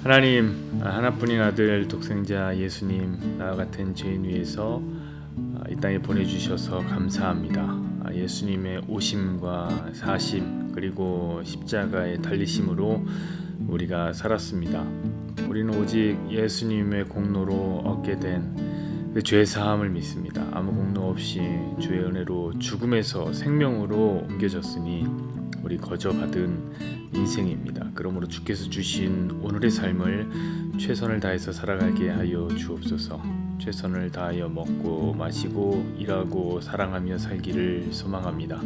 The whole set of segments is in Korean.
하나님, 하나뿐인 아들 독생자 예수님, 나와 같은 죄인 위해서 이 땅에 보내주셔서 감사합니다. 예수님의 오심과 사심 그리고 십자가의 달리심으로 우리가 살았습니다. 우리는 오직 예수님의 공로로 얻게 된 그 죄 사함을 믿습니다. 아무 공로 없이 주의 은혜로 죽음에서 생명으로 옮겨졌으니 우리 거저 받은 인생입니다. 그러므로 주께서 주신 오늘의 삶을 최선을 다해서 살아가게 하여 주옵소서. 최선을 다하여 먹고 마시고 일하고 사랑하며 살기를 소망합니다.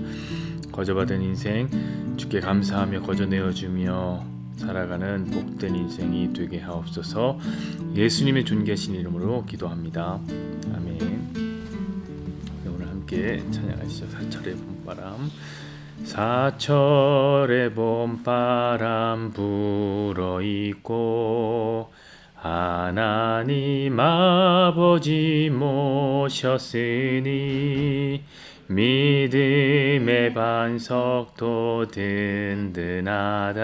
거저 받은 인생 주께 감사하며 거저 내어주며 살아가는 복된 인생이 되게 하옵소서. 예수님의 존귀하신 이름으로 기도합니다. 아멘. 오늘 함께 찬양하시죠. 사철의 봄바람. 사철의 봄바람 불어있고 하나님 아버지 모셨으니 믿음의 반석도 든든하다.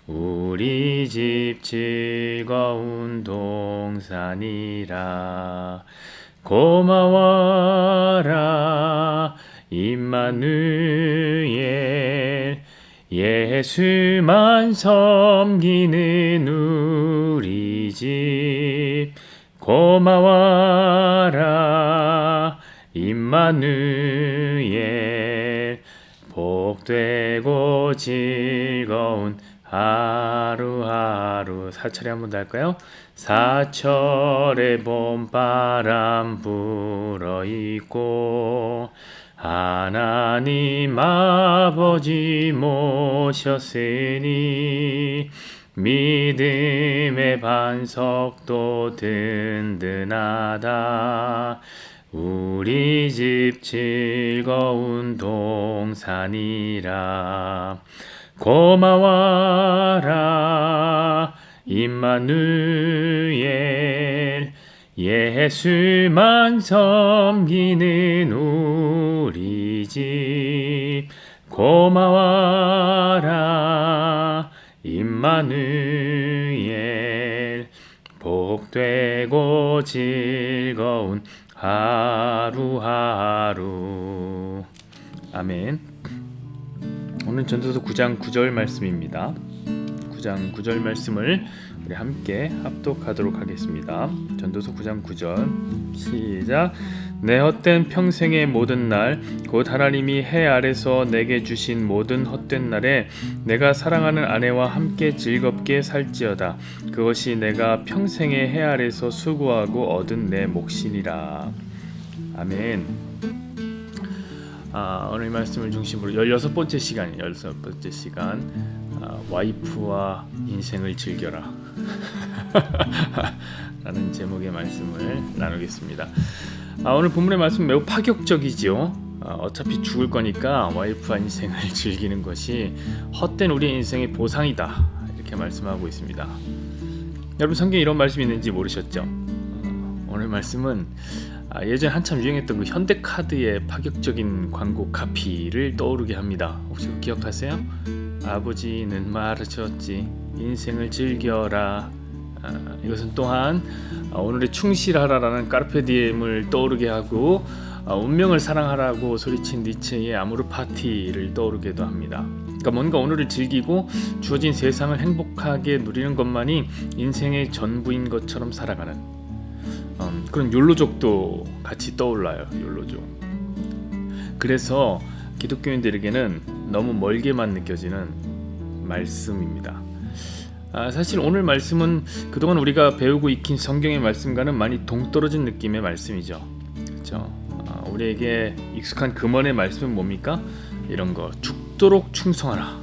우리 집 즐거운 동산이라. 고마워라 임마누엘. 예수만 섬기는 우리 집. 고마워라 임마누엘. 복되고 즐거운 하루하루. 사철에 한번 더 할까요? 사철의 봄바람 불어있고 하나님 아버지 모셨으니 믿음의 반석도 든든하다. 우리 집 즐거운 동산이라. 고마워라 임마누엘. 예수만 섬기는 우리 집. 고마워라 임마누엘. 복되고 즐거운 하루하루. 아멘. 오늘 전도서 9장 9절 말씀입니다. 9장 9절 말씀을 우리 함께 합독하도록 하겠습니다. 전도서 9장 9절 시작. 내 헛된 평생의 모든 날 곧 하나님이 해 아래서 내게 주신 모든 헛된 날에 내가 사랑하는 아내와 함께 즐겁게 살지어다. 그것이 내가 평생의 해 아래서 수고하고 얻은 내 몫이니라. 아멘. 오늘 말씀을 중심으로 16번째 시간이에요. 16번째 시간. 와이프와 인생을 즐겨라 라는 제목의 말씀을 나누겠습니다. 오늘 본문의 말씀 매우 파격적이지요. 어차피 죽을 거니까 와이프와 인생을 즐기는 것이 헛된 우리의 인생의 보상이다, 이렇게 말씀하고 있습니다. 여러분, 성경에 이런 말씀이 있는지 모르셨죠? 오늘 말씀은 예전에 한참 유행했던 그 현대카드의 파격적인 광고 카피를 떠오르게 합니다. 혹시 기억하세요? 아버지는 말하셨지, 인생을 즐겨라. 이것은 또한 오늘의 충실하라라는 까르페디엠을 떠오르게 하고 운명을 사랑하라고 소리친 니체의 아모르 파티를 떠오르게도 합니다. 그러니까 뭔가 오늘을 즐기고 주어진 세상을 행복하게 누리는 것만이 인생의 전부인 것처럼 살아가는 그런 욜로족도 같이 떠올라요. 욜로족. 그래서 기독교인들에게는 너무 멀게만 느껴지는 말씀입니다. 사실 오늘 말씀은 그동안 우리가 배우고 익힌 성경의 말씀과는 많이 동떨어진 느낌의 말씀이죠. 그렇죠? 우리에게 익숙한 금원의 말씀은 뭡니까? 이런 거, 죽도록 충성하라.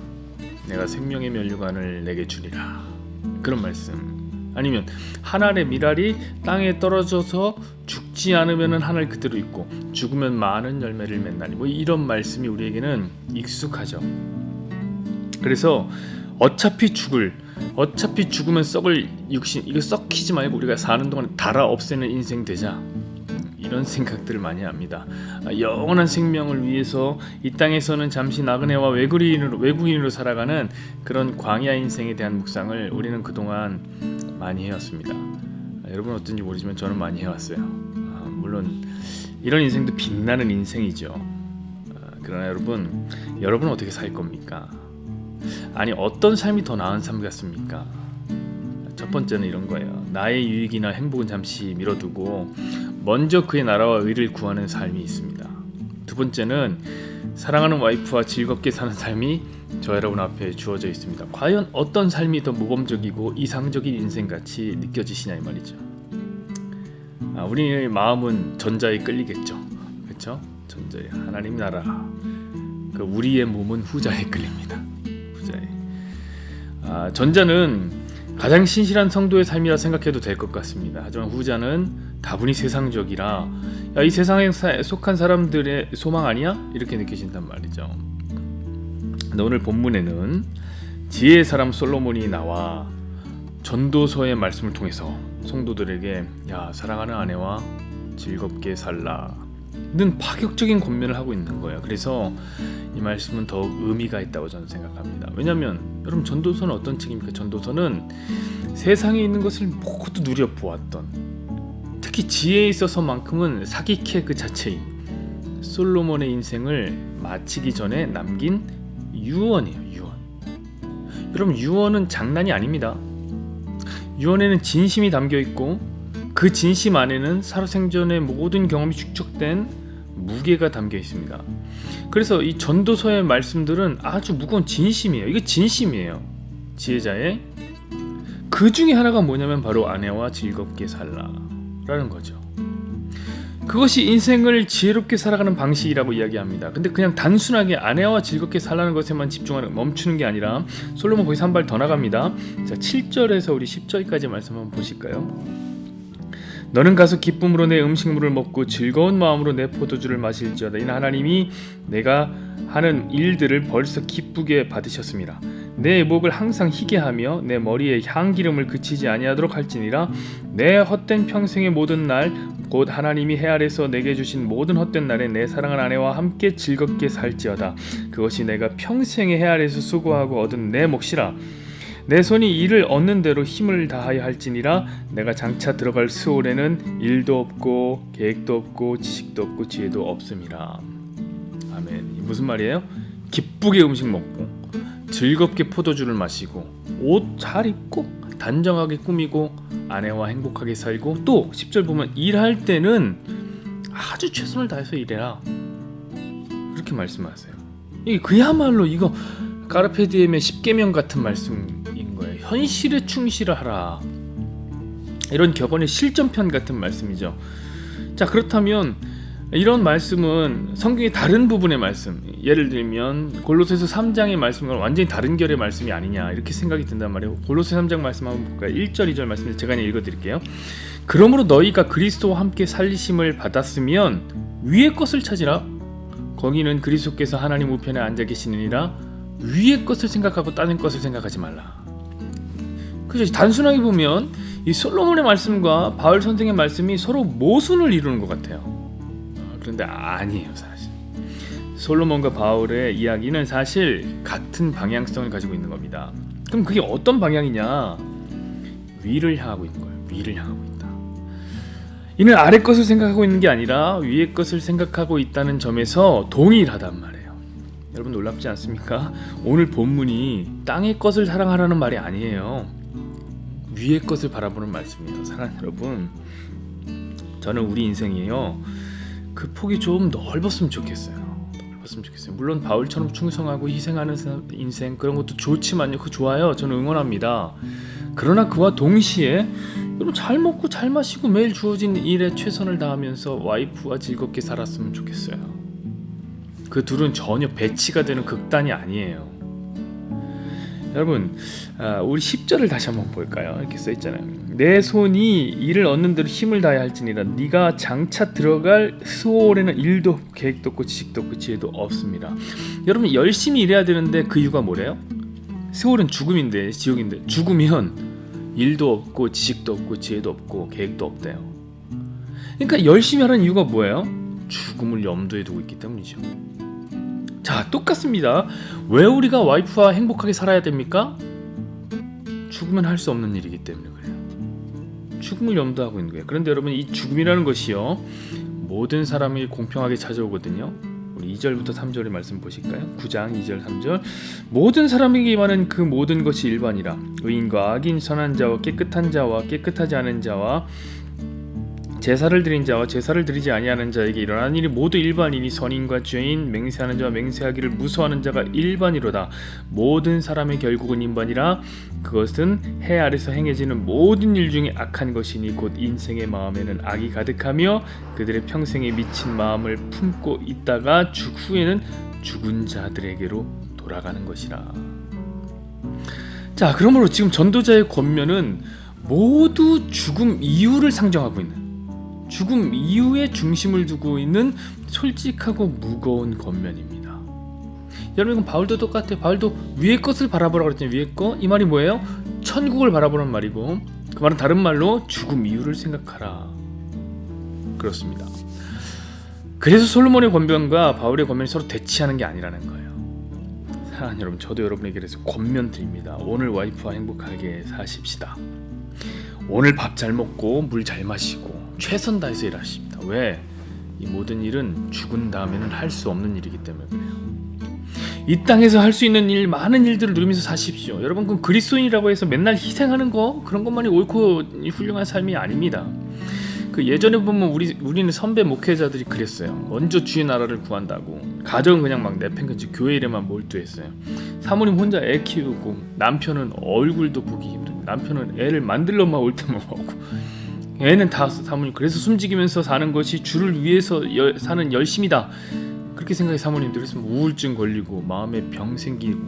내가 생명의 면류관을 내게 주리라. 그런 말씀. 아니면 한 알의 밀알이 땅에 떨어져서 죽지 않으면 한 알 그대로 있고 죽으면 많은 열매를 맺나니. 이런 말씀이 우리에게는 익숙하죠. 그래서 어차피 죽으면 썩을 육신, 이거 썩히지 말고 우리가 사는 동안 달아 없애는 인생 되자. 이런 생각들을 많이 합니다. 영원한 생명을 위해서 이 땅에서는 잠시 나그네와 외국인으로 살아가는 그런 광야 인생에 대한 묵상을 우리는 그동안 많이 해왔습니다. 여러분 어떤지 모르지만 저는 많이 해왔어요. 물론 이런 인생도 빛나는 인생이죠. 그러나 여러분은 어떻게 살 겁니까? 아니 어떤 삶이 더 나은 삶 같습니까? 첫 번째는 이런 거예요. 나의 유익이나 행복은 잠시 미뤄두고 먼저 그의 나라와 의를 구하는 삶이 있습니다. 두 번째는 사랑하는 와이프와 즐겁게 사는 삶이 저 여러분 앞에 주어져 있습니다. 과연 어떤 삶이 더 모범적이고 이상적인 인생같이 느껴지시냐 이 말이죠. 우리의 마음은 전자에 끌리겠죠. 그렇죠? 전자에 하나님 나라. 우리의 몸은 후자에 끌립니다. 후자에. 전자는 가장 신실한 성도의 삶이라 생각해도 될 것 같습니다. 하지만 후자는 다분히 세상적이라 이 세상에 속한 사람들의 소망 아니야? 이렇게 느끼신단 말이죠. 근데 오늘 본문에는 지혜의 사람 솔로몬이 나와 전도서의 말씀을 통해서 성도들에게 사랑하는 아내와 즐겁게 살라는 파격적인 권면을 하고 있는 거예요. 그래서 이 말씀은 더욱 의미가 있다고 저는 생각합니다. 왜냐하면 여러분 전도서는 어떤 책입니까? 전도서는 세상에 있는 것을 모두 누려보았던, 특히 지혜에 있어서만큼은 사기캐 그 자체인 솔로몬의 인생을 마치기 전에 남긴 유언이에요. 유언. 여러분 유언은 장난이 아닙니다. 유언에는 진심이 담겨있고 그 진심 안에는 살아생전의 모든 경험이 축적된 무게가 담겨 있습니다. 그래서 이 전도서의 말씀들은 아주 무거운 진심이에요. 이게 진심이에요. 지혜자의 그 중에 하나가 뭐냐면 바로 아내와 즐겁게 살라라는 거죠. 그것이 인생을 지혜롭게 살아가는 방식이라고 이야기합니다. 근데 그냥 단순하게 아내와 즐겁게 살라는 것에만 멈추는 게 아니라 솔로몬 거기서 한 발 더 나갑니다. 자, 7절에서 우리 10절까지 말씀 한번 보실까요? 너는 가서 기쁨으로 내 음식물을 먹고 즐거운 마음으로 내 포도주를 마실지어다. 이는 하나님이 내가 하는 일들을 벌써 기쁘게 받으셨습니다. 내 목을 항상 희게 하며 내 머리에 향기름을 그치지 아니하도록 할지니라. 내 헛된 평생의 모든 날 곧 하나님이 해 아래서 내게 주신 모든 헛된 날에 내 사랑하는 아내와 함께 즐겁게 살지어다. 그것이 내가 평생의 해 아래서 수고하고 얻은 내 몫이라. 내 손이 이를 얻는 대로 힘을 다하여 할지니라. 내가 장차 들어갈 스올에는 일도 없고 계획도 없고 지식도 없고 지혜도 없음이라. 아멘. 무슨 말이에요? 기쁘게 음식 먹고 즐겁게 포도주를 마시고 옷 잘 입고 단정하게 꾸미고 아내와 행복하게 살고, 또 10절 보면 일할 때는 아주 최선을 다해서 일해라. 그렇게 말씀하세요. 이게 그야말로 이거 까르페디엠의 10계명 같은 말씀인 거예요. 현실에 충실하라. 이런 격언의 실전편 같은 말씀이죠. 자, 그렇다면 이런 말씀은 성경의 다른 부분의 말씀, 예를 들면 골로새서 3장의 말씀과 완전히 다른 결의 말씀이 아니냐 이렇게 생각이 든단 말이에요. 골로새 3장 말씀 한번 볼까요? 1절 2절 말씀 제가 읽어드릴게요. 그러므로 너희가 그리스도와 함께 살리심을 받았으면 위의 것을 찾으라. 거기는 그리스도께서 하나님 우편에 앉아 계시느니라. 위의 것을 생각하고 다른 것을 생각하지 말라. 그죠? 단순하게 보면 이 솔로몬의 말씀과 바울 선생의 말씀이 서로 모순을 이루는 것 같아요. 그런데 아니에요. 사실 솔로몬과 바울의 이야기는 사실 같은 방향성을 가지고 있는 겁니다. 그럼 그게 어떤 방향이냐? 위를 향하고 있는 거예요. 위를 향하고 있다. 이는 아래 것을 생각하고 있는 게 아니라 위의 것을 생각하고 있다는 점에서 동일하단 말이에요. 여러분 놀랍지 않습니까? 오늘 본문이 땅의 것을 사랑하라는 말이 아니에요. 위의 것을 바라보는 말씀이에요. 사랑하는 여러분, 저는 우리 인생이에요. 그 폭이 좀 넓었으면 좋겠어요. 물론 바울처럼 충성하고 희생하는 인생 그런 것도 좋지만요. 그거 좋아요. 저는 응원합니다. 그러나 그와 동시에 여러분 잘 먹고 잘 마시고 매일 주어진 일에 최선을 다하면서 와이프와 즐겁게 살았으면 좋겠어요. 그 둘은 전혀 배치가 되는 극단이 아니에요. 여러분 우리 10절을 다시 한번 볼까요? 이렇게 써있잖아요. 내 손이 이를 얻는 대로 힘을 다해야 할지니라. 네가 장차 들어갈 스올에는 일도 없고 계획도 없고 지식도 없고 지혜도 없습니다. 여러분 열심히 일해야 되는데 그 이유가 뭐래요? 스올은 죽음인데, 지옥인데, 죽으면 일도 없고 지식도 없고 지혜도 없고 계획도 없대요. 그러니까 열심히 하는 이유가 뭐예요? 죽음을 염두에 두고 있기 때문이죠. 자, 똑같습니다. 왜 우리가 와이프와 행복하게 살아야 됩니까? 죽으면 할 수 없는 일이기 때문에 그래요. 죽음을 염두하고 있는 거예요. 그런데 여러분, 이 죽음이라는 것이요, 모든 사람이 공평하게 찾아오거든요. 우리 2절부터 3절의 말씀 보실까요? 9장 2절 3절. 모든 사람에게 임하는 그 모든 것이 일반이라. 의인과 악인, 선한 자와 깨끗한 자와 깨끗하지 않은 자와 제사를 드린 자와 제사를 드리지 아니하는 자에게 일어나는 일이 모두 일반이니 선인과 죄인, 맹세하는 자와 맹세하기를 무서워하는 자가 일반이로다. 모든 사람의 결국은 인반이라. 그것은 해 아래서 행해지는 모든 일 중에 악한 것이니 곧 인생의 마음에는 악이 가득하며 그들의 평생에 미친 마음을 품고 있다가 후에는 죽은 자들에게로 돌아가는 것이라. 자, 그러므로 지금 전도자의 권면은 모두 죽음 이후를 상정하고 있는, 죽음 이후에 중심을 두고 있는 솔직하고 무거운 권면입니다. 여러분, 이건 바울도 똑같아요. 바울도 위의 것을 바라보라고 그랬잖아요. 위의 것. 이 말이 뭐예요? 천국을 바라보는 말이고, 그 말은 다른 말로 죽음 이후를 생각하라. 그렇습니다. 그래서 솔로몬의 권면과 바울의 권면이 서로 대치하는 게 아니라는 거예요. 사랑하는 여러분, 저도 여러분에게 그래서 권면 드립니다. 오늘 와이프와 행복하게 사십시다. 오늘 밥 잘 먹고 물 잘 마시고 최선 다해서 일하십니다. 왜? 이 모든 일은 죽은 다음에는 할 수 없는 일이기 때문에 그래요. 이 땅에서 할 수 있는 일, 많은 일들을 누리면서 사십시오. 여러분, 그 그리스도인이라고 해서 맨날 희생하는 거, 그런 것만이 옳고 훌륭한 삶이 아닙니다. 그 예전에 보면 우리는 선배 목회자들이 그랬어요. 먼저 주의 나라를 구한다고 가정은 그냥 막 내팽개치 교회 일에만 몰두했어요. 사모님 혼자 애 키우고, 남편은 얼굴도 보기 힘든, 남편은 애를 만들러만 올 때만 오고, 애는 다 사모님 그래서 숨지기면서 사는 것이 주를 위해서 사는 열심이다, 그렇게 생각해. 사모님들 그래서 우울증 걸리고 마음에 병 생기고.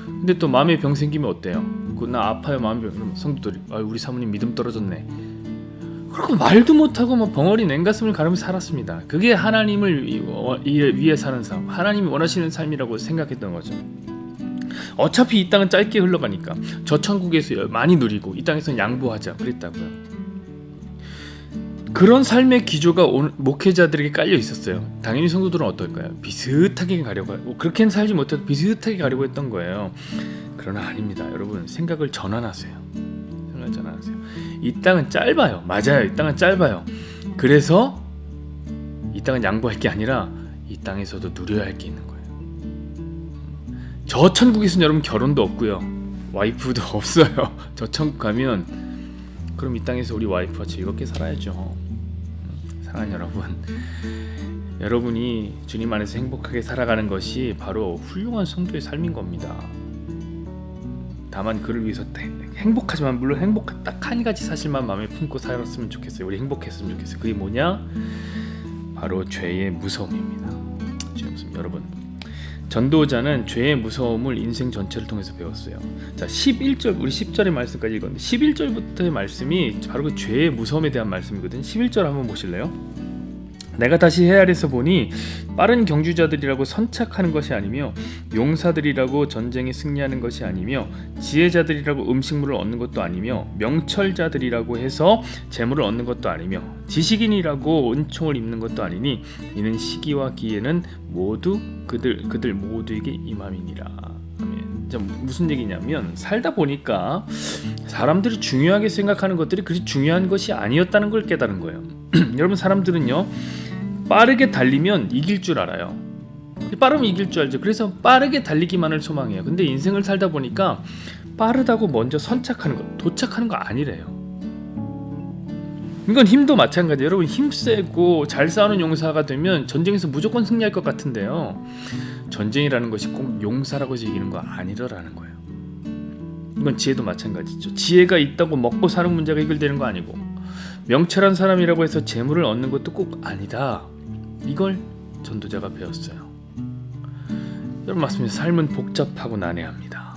근데 또 마음에 병 생기면 어때요? 나 아파요, 마음에 병. 그러면 성도들이 우리 사모님 믿음 떨어졌네. 그렇고 말도 못하고 뭐 벙어리 냉가슴을 가르며 살았습니다. 그게 하나님을 위해 사는 삶, 하나님이 원하시는 삶이라고 생각했던 거죠. 어차피 이 땅은 짧게 흘러가니까 저 천국에서 많이 누리고 이 땅에서는 양보하자 그랬다고요. 그런 삶의 기조가 목회자들에게 깔려 있었어요. 당연히 성도들은 어떨까요? 비슷하게 가려고 하고, 그렇게는 살지 못해도 비슷하게 가려고 했던 거예요. 그러나 아닙니다. 여러분, 생각을 전환하세요. 생각을 전환하세요. 이 땅은 짧아요. 맞아요. 이 땅은 짧아요. 그래서 이 땅은 양보할 게 아니라 이 땅에서도 누려야 할 게 있는 거예요. 저 천국에서는 여러분 결혼도 없고요, 와이프도 없어요. 저 천국 가면 그럼 이 땅에서 우리 와이프와 즐겁게 살아야죠. 사랑하는 여러분, 여러분이 주님 안에서 행복하게 살아가는 것이 바로 훌륭한 성도의 삶인 겁니다. 다만 그를 위해서 행복하지만, 물론 행복 딱 한 가지 사실만 마음에 품고 살았으면 좋겠어요. 우리 행복했으면 좋겠어요. 그게 뭐냐? 바로 죄의 무서움입니다. 죄의 무서움. 여러분, 전도자는 죄의 무서움을 인생 전체를 통해서 배웠어요. 자, 11절, 우리 10절의 말씀까지 읽었는데 11절부터의 말씀이 바로 그 죄의 무서움에 대한 말씀이거든요. 11절 한번 보실래요? 내가 다시 해 아래서 보니 빠른 경주자들이라고 선착하는 것이 아니며 용사들이라고 전쟁에 승리하는 것이 아니며 지혜자들이라고 음식물을 얻는 것도 아니며 명철자들이라고 해서 재물을 얻는 것도 아니며 지식인이라고 은총을 입는 것도 아니니 이는 시기와 기회는 모두 그들 모두에게 임함이니라. 무슨 얘기냐면, 살다 보니까 사람들이 중요하게 생각하는 것들이 그리 중요한 것이 아니었다는 걸 깨달은 거예요. 여러분, 사람들은요, 빠르게 달리면 이길 줄 알아요. 빠르면 이길 줄 알죠. 그래서 빠르게 달리기만을 소망해요. 근데 인생을 살다 보니까 빠르다고 먼저 선착하는 것, 도착하는 거 아니래요. 이건 힘도 마찬가지예요. 여러분, 힘세고 잘 싸우는 용사가 되면 전쟁에서 무조건 승리할 것 같은데요, 전쟁이라는 것이 꼭 용사라고 해서 이기는 거 아니더라는 거예요. 이건 지혜도 마찬가지죠. 지혜가 있다고 먹고 사는 문제가 해결되는 거 아니고, 명철한 사람이라고 해서 재물을 얻는 것도 꼭 아니다. 이걸 전도자가 배웠어요. 여러분, 맞습니다. 삶은 복잡하고 난해합니다.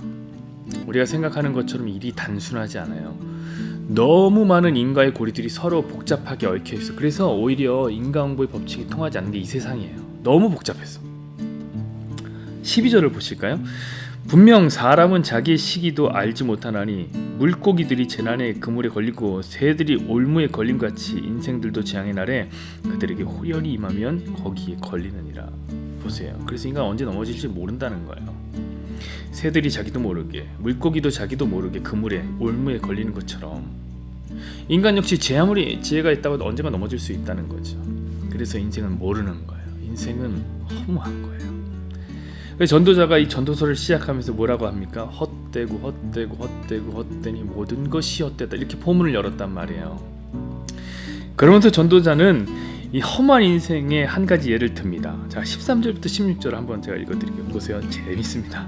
우리가 생각하는 것처럼 일이 단순하지 않아요. 너무 많은 인과의 고리들이 서로 복잡하게 얽혀 있어. 그래서 오히려 인과응보의 법칙이 통하지 않는 게 이 세상이에요. 너무 복잡해서. 12절을 보실까요? 분명 사람은 자기의 시기도 알지 못하나니 물고기들이 재난의 그물에 걸리고 새들이 올무에 걸림같이 인생들도 재앙의 날에 그들에게 호련히 임하면 거기에 걸리느니라. 보세요. 그래서 인간 언제 넘어질지 모른다는 거예요. 새들이 자기도 모르게, 물고기도 자기도 모르게 그물에 올무에 걸리는 것처럼 인간 역시 제 아무리 지혜가 있다고 언젠가 넘어질 수 있다는 거죠. 그래서 인생은 모르는 거예요. 인생은 허무한 거예요. 전도자가 이 전도서를 시작하면서 뭐라고 합니까? 헛되고 헛되고 헛되고 헛되니 모든 것이 헛되다, 이렇게 포문을 열었단 말이에요. 그러면서 전도자는 이 험한 인생의 한 가지 예를 듭니다. 자, 13절부터 16절 한번 제가 읽어드릴게요. 보세요. 재밌습니다.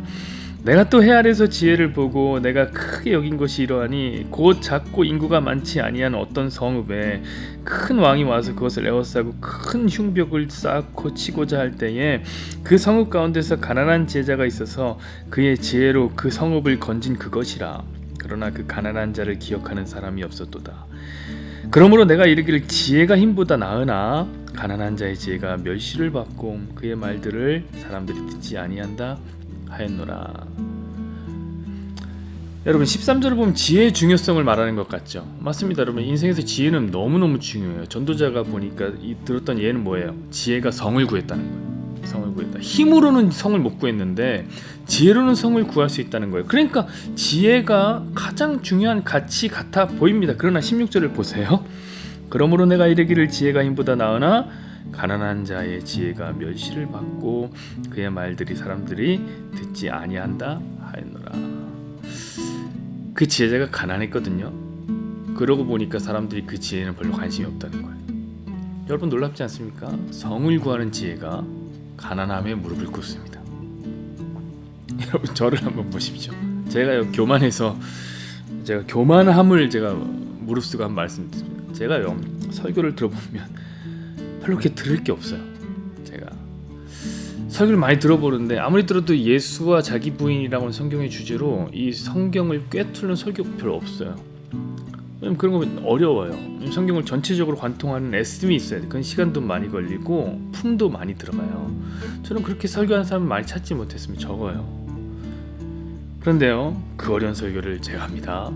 내가 또 해 아래서 지혜를 보고 내가 크게 여긴 것이 이러하니 곧 작고 인구가 많지 아니한 어떤 성읍에 큰 왕이 와서 그것을 에워싸고 큰 흉벽을 쌓고 치고자 할 때에 그 성읍 가운데서 가난한 제자가 있어서 그의 지혜로 그 성읍을 건진 그것이라. 그러나 그 가난한 자를 기억하는 사람이 없었도다. 그러므로 내가 이르기를 지혜가 힘보다 나으나 가난한 자의 지혜가 멸시를 받고 그의 말들을 사람들이 듣지 아니한다 하였노라. 여러분 13절을 보면 지혜의 중요성을 말하는 것 같죠? 맞습니다. 여러분 인생에서 지혜는 너무너무 중요해요. 전도자가 보니까 들었던 예는 뭐예요? 지혜가 성을 구했다는 거예요. 성을 구했다. 힘으로는 성을 못 구했는데 지혜로는 성을 구할 수 있다는 거예요. 그러니까 지혜가 가장 중요한 가치 같아 보입니다. 그러나 16절을 보세요. 그러므로 내가 이르기를 지혜가 힘보다 나으나 가난한 자의 지혜가 멸시를 받고 그의 말들이 사람들이 듣지 아니한다 하였노라. 그 지혜자가 가난했거든요. 그러고 보니까 사람들이 그 지혜는 별로 관심이 없다는 거예요. 여러분 놀랍지 않습니까? 성을 구하는 지혜가 가난함에 무릎을 꿇습니다. 여러분 저를 한번 보십시오. 제가 교만해서 제가 교만함을 제가 무릅쓰고 한 말씀드립니다. 제가요 설교를 들어보면 별로 그렇게 들을 게 없어요. 제가 설교를 많이 들어보는데 아무리 들어도 예수와 자기 부인이라고는 성경의 주제로 이 성경을 꿰뚫는 설교가 별로 없어요. 왜냐면 그런 거 어려워요. 성경을 전체적으로 관통하는 애씀이 있어야 돼. 그건 시간도 많이 걸리고 품도 많이 들어가요. 저는 그렇게 설교하는 사람을 많이 찾지 못했으면 적어요. 그런데요 그 어려운 설교를 제가 합니다.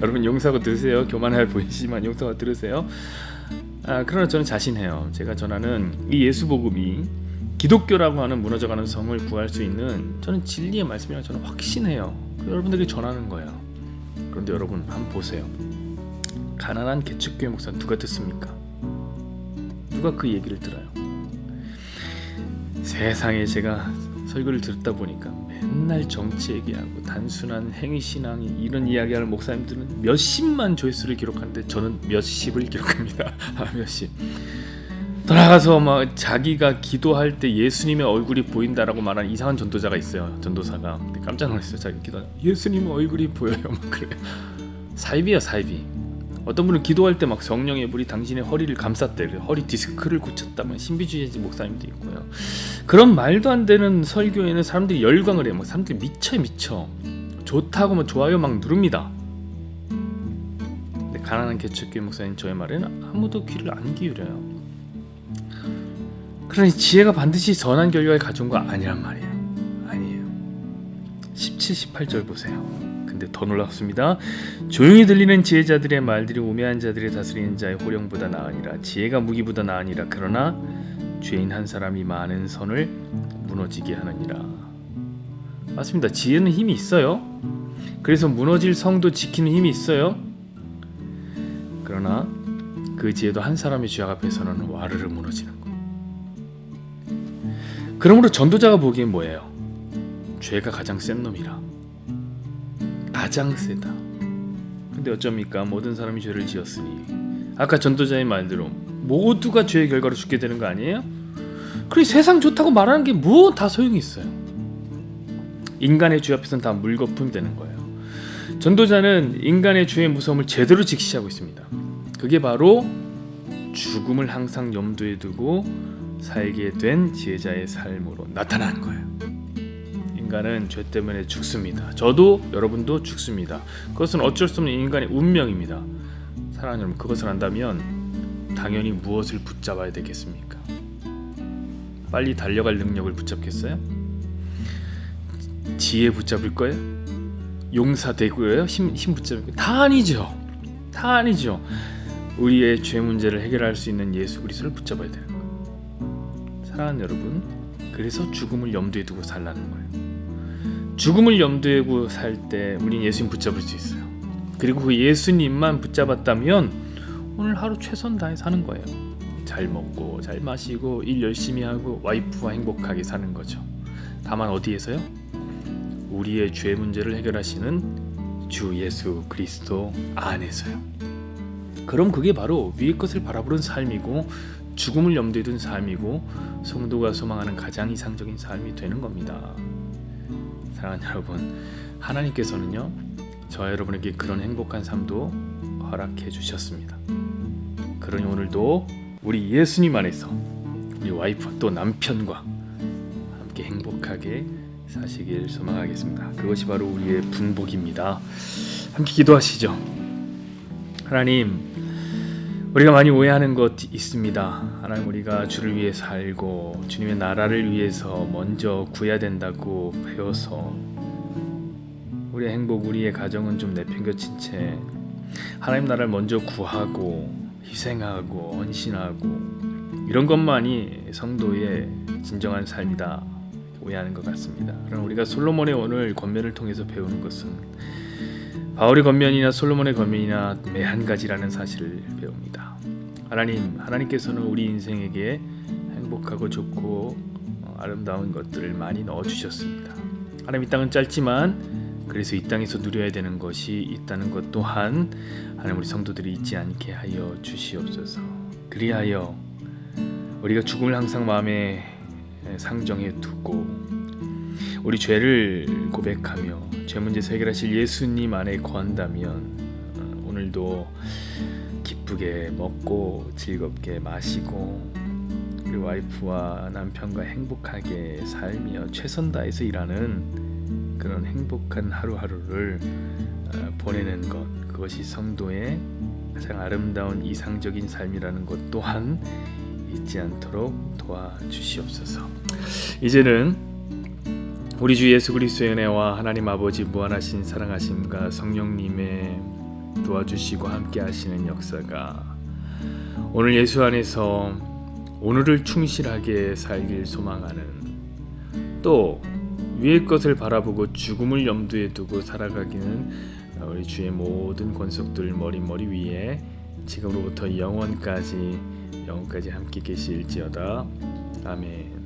여러분 용서하고 들으세요. 교만해 보이시지만 용서하고 들으세요. 그러나 저는 자신해요. 제가 전하는 이 예수복음이 기독교라고 하는 무너져가는 성을 구할 수 있는 저는 진리의 말씀이라고 저는 확신해요. 여러분들에게 전하는 거예요. 그런데 여러분 한번 보세요. 가난한 개척교회 목사 누가 듣습니까? 누가 그 얘기를 들어요? 세상에 제가 설교를 듣다 보니까 맨날 정치 얘기하고 단순한 행위신앙이 이런 이야기하는 목사님들은 몇십만 조회수를 기록하는데 저는 몇십을 기록합니다. 몇십. 돌아가서 막 자기가 기도할 때 예수님의 얼굴이 보인다라고 말하는 이상한 전도자가 있어요. 전도사가. 깜짝 놀랐어요. 자기 기도 예수님의 얼굴이 보여요. 막 그래요. 사이비야 사이비. 어떤 분은 기도할 때 막 성령의 불이 당신의 허리를 감쌌대. 허리 디스크를 고쳤다면 신비주의 목사님도 있고요. 그런 말도 안 되는 설교에는 사람들이 열광을 해요. 막 사람들이 미쳐 좋다고 막 좋아요 막 누릅니다. 근데 가난한 개척교회 목사님 저의 말에는 아무도 귀를 안 기울여요. 그러니 지혜가 반드시 선한 결과를 가져온 거 아니란 말이에요. 아니에요. 17, 18절 보세요. 근데 더 놀랍습니다. 조용히 들리는 지혜자들의 말들이 우매한 자들의 다스리는 자의 호령보다 나으니라. 지혜가 무기보다 나으니라. 그러나 죄인 한 사람이 많은 선을 무너지게 하느니라. 맞습니다. 지혜는 힘이 있어요. 그래서 무너질 성도 지키는 힘이 있어요. 그러나 그 지혜도 한 사람의 죄악 앞에서는 와르르 무너지는 거. 그러므로 전도자가 보기엔 뭐예요? 죄가 가장 센 놈이라. 가장 세다. 근데 어쩝니까? 모든 사람이 죄를 지었으니 아까 전도자의 말대로 모두가 죄의 결과로 죽게 되는 거 아니에요? 그래 세상 좋다고 말하는 게 뭐 다 소용이 있어요. 인간의 죄 앞에서는 다 물거품이 되는 거예요. 전도자는 인간의 죄의 무서움을 제대로 직시하고 있습니다. 그게 바로 죽음을 항상 염두에 두고 살게 된 지혜자의 삶으로 나타나는 거예요. 인간은 죄 때문에 죽습니다. 저도 여러분도 죽습니다. 그것은 어쩔 수 없는 인간의 운명입니다. 사랑하는 여러분, 그것을 안다면 당연히 무엇을 붙잡아야 되겠습니까? 빨리 달려갈 능력을 붙잡겠어요? 지혜 붙잡을 거예요? 용사 되고요? 힘 붙잡을 거예요? 다 아니죠. 우리의 죄 문제를 해결할 수 있는 예수 그리스도를 붙잡아야 되는 거예요. 사랑하는 여러분, 그래서 죽음을 염두에 두고 살라는 거예요. 죽음을 염두에 두고 살 때 우린 예수님 붙잡을 수 있어요. 그리고 그 예수님만 붙잡았다면 오늘 하루 최선 다해 사는 거예요. 잘 먹고 잘 마시고 일 열심히 하고 와이프와 행복하게 사는 거죠. 다만 어디에서요? 우리의 죄 문제를 해결하시는 주 예수 그리스도 안에서요. 그럼 그게 바로 위의 것을 바라보는 삶이고 죽음을 염두에 둔 삶이고 성도가 소망하는 가장 이상적인 삶이 되는 겁니다. 사랑하는 여러분, 하나님께서는요, 저와 여러분에게 그런 행복한 삶도 허락해 주셨습니다. 그러니 오늘도 우리 예수님 안에서 우리 와이프와 또 남편과 함께 행복하게 사시길 소망하겠습니다. 그것이 바로 우리의 분복입니다. 함께 기도하시죠. 하나님, 우리가 많이 오해하는 것 있습니다. 하나님, 우리가 주를 위해 살고 주님의 나라를 위해서 먼저 구해야 된다고 배워서 우리의 행복, 우리의 가정은 좀 내팽겨친 채 하나님 나라를 먼저 구하고 희생하고 헌신하고 이런 것만이 성도의 진정한 삶이다 오해하는 것 같습니다. 그럼 우리가 솔로몬의 오늘 권면을 통해서 배우는 것은 바울의 권면이나 솔로몬의 권면이나 매한 가지라는 사실을 배웁니다. 하나님께서는 우리 인생에게 행복하고 좋고 아름다운 것들을 많이 넣어주셨습니다. 하나님, 이 땅은 짧지만 그래서 이 땅에서 누려야 되는 것이 있다는 것 또한 하나님, 우리 성도들이 잊지 않게 하여 주시옵소서. 그리하여 우리가 죽음을 항상 마음에 상정해 두고 우리 죄를 고백하며 죄 문제 해결하실 예수님 안에 거한다면 오늘도 기쁘게 먹고 즐겁게 마시고 우리 와이프와 남편과 행복하게 살며 최선 다해서 일하는 그런 행복한 하루하루를 보내는 것, 그것이 성도의 가장 아름다운 이상적인 삶이라는 것 또한 잊지 않도록 도와주시옵소서. 이제는 우리 주 예수 그리스도의 은혜와 하나님 아버지 무한하신 사랑하심과 성령님의 도와주시고 함께 하시는 역사가 오늘 예수 안에서 오늘을 충실하게 살길 소망하는, 또 위의 것을 바라보고 죽음을 염두에 두고 살아가기는 우리 주의 모든 권속들 머리 위에 지금으로부터 영원까지 함께 계실지어다. 아멘.